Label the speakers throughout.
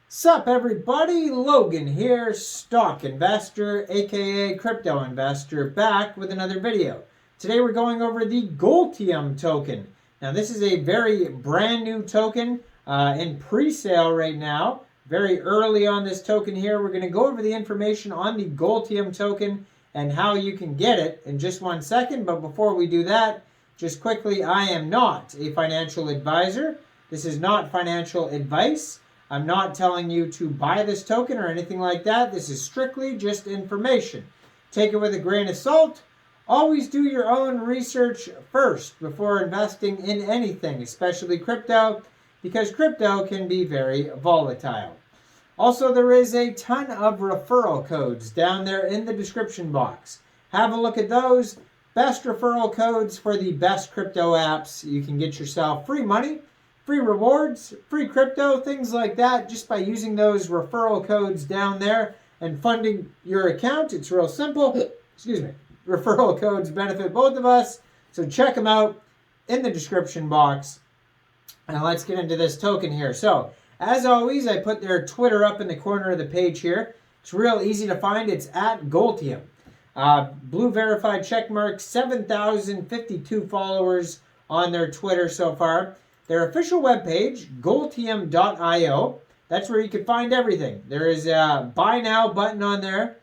Speaker 1: Sup everybody, Logan here, stock investor, aka crypto investor, back with another video. Today we're going over the Goltium token. Now this is a very brand new token in pre-sale right now. Very early on this token here. We're going to go over the information on the Goltium token and how you can get it in just 1 second. But before we do that, just quickly, I am not a financial advisor. This is not financial advice. I'm not telling you to buy this token or anything like that. This is strictly just information. Take it with a grain of salt. Always do your own research first before investing in anything, especially crypto, because crypto can be very volatile. Also, there is a ton of referral codes down there in the description box. Have a look at those. Best referral codes for the best crypto apps. You can get yourself free money, free rewards, free crypto, things like that, just by using those referral codes down there and funding your account. It's real simple. Excuse me. Referral codes benefit both of us, so check them out in the description box. And let's get into this token here. So, as always, I put their Twitter up in the corner of the page here. It's real easy to find. It's at Goltium. Blue verified checkmark, 7,052 followers on their Twitter so far. Their official webpage, goltium.io, that's where you can find everything. There is a buy now button on there.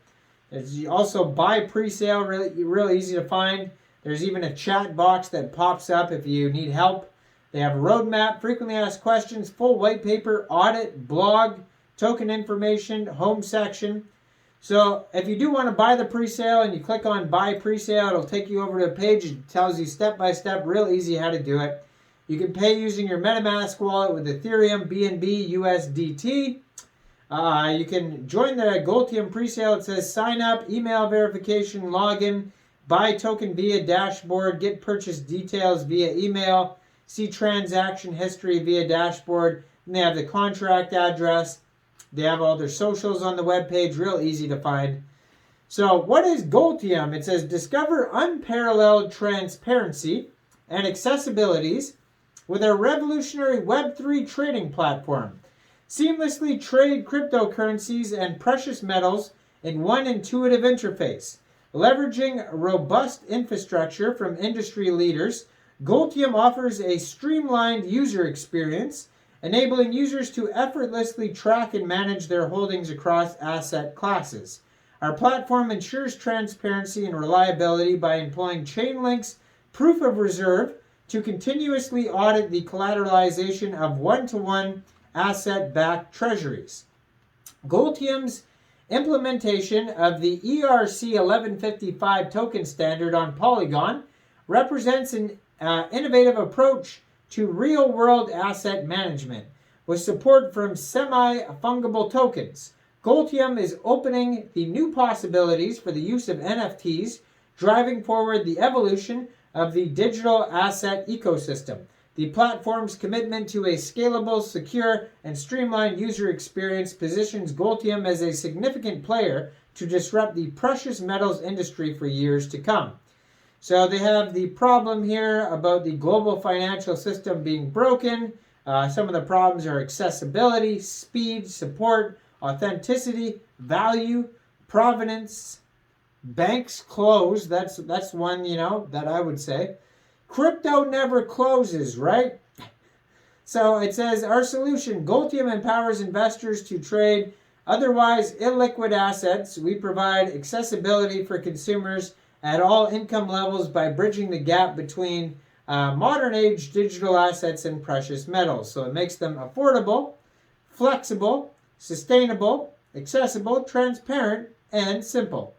Speaker 1: There's also buy pre-sale, real easy to find. There's even a chat box that pops up if you need help. They have a roadmap, frequently asked questions, full white paper, audit, blog, token information, home section. So if you do want to buy the pre-sale and you click on buy pre-sale, it'll take you over to a page that tells you step by step, real easy how to do it. You can pay using your MetaMask wallet with Ethereum, BNB, USDT. You can join the Goltium presale. It says sign up, email verification, login, buy token via dashboard, get purchase details via email, see transaction history via dashboard. And they have the contract address. They have all their socials on the webpage, real easy to find. So what is Goltium? It says discover unparalleled transparency and accessibilities with our revolutionary Web3 trading platform. Seamlessly trade cryptocurrencies and precious metals in one intuitive interface. Leveraging robust infrastructure from industry leaders, Goltium offers a streamlined user experience, enabling users to effortlessly track and manage their holdings across asset classes. Our platform ensures transparency and reliability by employing Chainlink's proof of reserve to continuously audit the collateralization of one-to-one asset-backed treasuries. Goltium's implementation of the ERC 1155 token standard on Polygon represents an innovative approach to real-world asset management with support from semi-fungible tokens. Goltium is opening the new possibilities for the use of NFTs, driving forward the evolution of the digital asset ecosystem. The platform's commitment to a scalable, secure, and streamlined user experience positions Goltium as a significant player to disrupt the precious metals industry for years to come. So they have the problem here about the global financial system being broken. Some of the problems are accessibility, speed, support, authenticity, value, provenance, banks close. That's one, that I would say. Crypto never closes, right? So it says, our solution, Goltium empowers investors to trade otherwise illiquid assets. We provide accessibility for consumers at all income levels by bridging the gap between modern age digital assets and precious metals. So it makes them affordable, flexible, sustainable, accessible, transparent, and simple.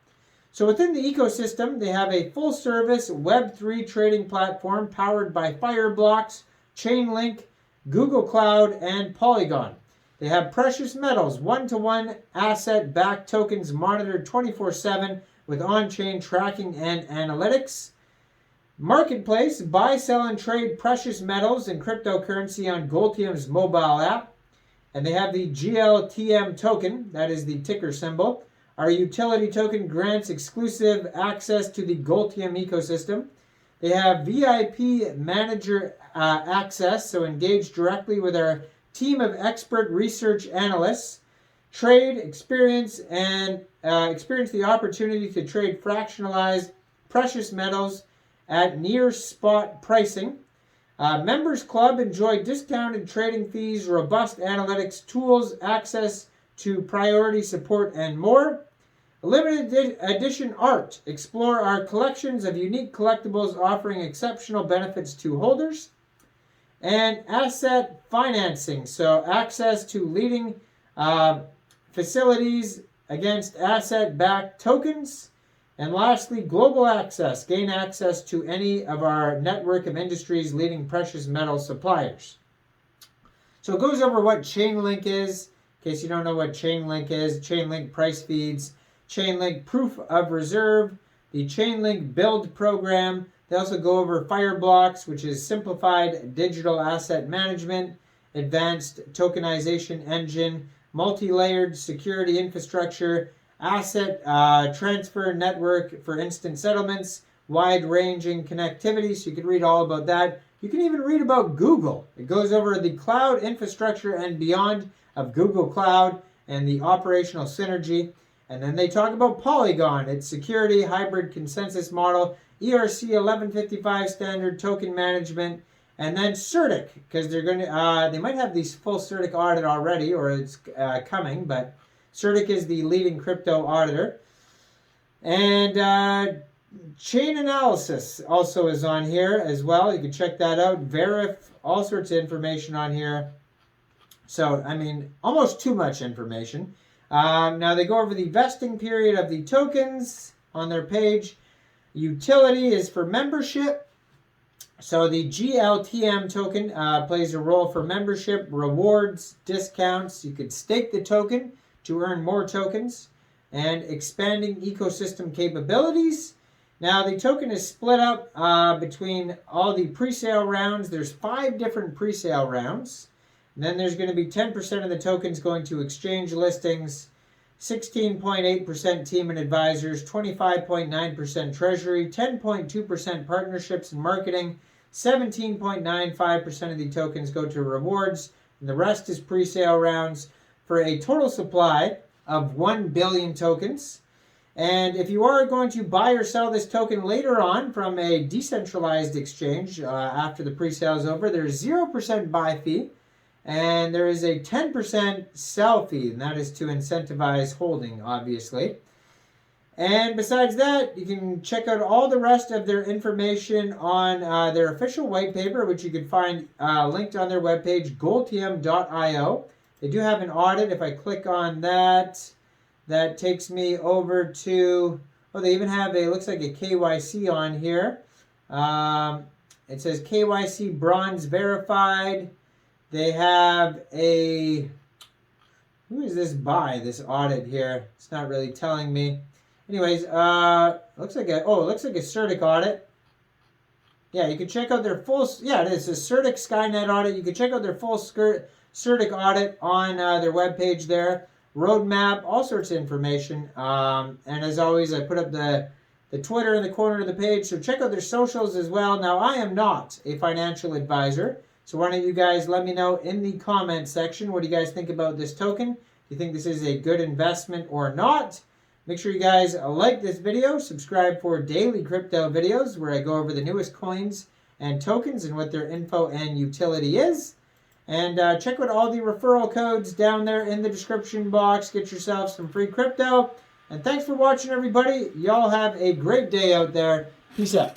Speaker 1: So within the ecosystem, they have a full-service Web3 trading platform powered by Fireblocks, Chainlink, Google Cloud, and Polygon. They have precious metals, one-to-one asset-backed tokens monitored 24/7 with on-chain tracking and analytics. Marketplace, buy, sell, and trade precious metals and cryptocurrency on Goltium's mobile app. And they have the GLTM token, that is the ticker symbol. Our utility token grants exclusive access to the Goltium ecosystem. They have VIP manager access, so engage directly with our team of expert research analysts trade, experience the opportunity to trade fractionalized precious metals at near spot pricing. Members Club enjoy discounted trading fees, robust analytics tools, access to priority support, and more. Limited edition art. Explore our collections of unique collectibles offering exceptional benefits to holders. And asset financing. So access to leading facilities against asset-backed tokens. And lastly, global access. Gain access to any of our network of industry's leading precious metal suppliers. So it goes over what Chainlink is. In case you don't know what Chainlink is, Chainlink price feeds, Chainlink proof of reserve, the Chainlink build program. They also go over Fireblocks, which is simplified digital asset management, advanced tokenization engine, multi-layered security infrastructure, asset transfer network for instant settlements, wide-ranging connectivity, so you can read all about that. You can even read about Google. It goes over the cloud infrastructure and beyond of Google Cloud and the operational synergy. And then they talk about Polygon, its security, hybrid consensus model, ERC 1155 standard token management, and then CertiK, because they're going to they might have these full CertiK audit already, or it's coming, but CertiK is the leading crypto auditor. And Chainalysis also is on here as well. You can check that out. Verif, all sorts of information on here. So, I mean, almost too much information. Now they go over the vesting period of the tokens on their page. Utility is for membership. So the GLTM token plays a role for membership, rewards, discounts. You could stake the token to earn more tokens, and expanding ecosystem capabilities. Now the token is split up between all the pre-sale rounds. There's 5 different pre-sale rounds. And then there's going to be 10% of the tokens going to exchange listings, 16.8% team and advisors, 25.9% treasury, 10.2% partnerships and marketing, 17.95% of the tokens go to rewards, and the rest is pre-sale rounds for a total supply of 1 billion tokens. And if you are going to buy or sell this token later on from a decentralized exchange after the pre-sale is over, there's 0% buy fee. And there is a 10% sell fee, and that is to incentivize holding, obviously. And besides that, you can check out all the rest of their information on their official white paper, which you can find linked on their webpage, Goltium.io. They do have an audit. If I click on that, that takes me over to, oh, they even have a, looks like a KYC on here. It says KYC bronze verified. They have a, who is this by, this audit here? It's not really telling me. Anyways, looks like a, oh, it looks like a CertiK audit. Yeah, you can check out their full, yeah, it is a CertiK Skynet audit. You can check out their full CertiK audit on their webpage there. Roadmap, all sorts of information. And as always, I put up the Twitter in the corner of the page, so check out their socials as well. Now, I am not a financial advisor. So why don't you guys let me know in the comment section, what do you guys think about this token? Do you think this is a good investment or not? Make sure you guys like this video, subscribe for daily crypto videos where I go over the newest coins and tokens and what their info and utility is. And check out all the referral codes down there in the description box. Get yourself some free crypto. And thanks for watching, everybody. Y'all have a great day out there. Peace out.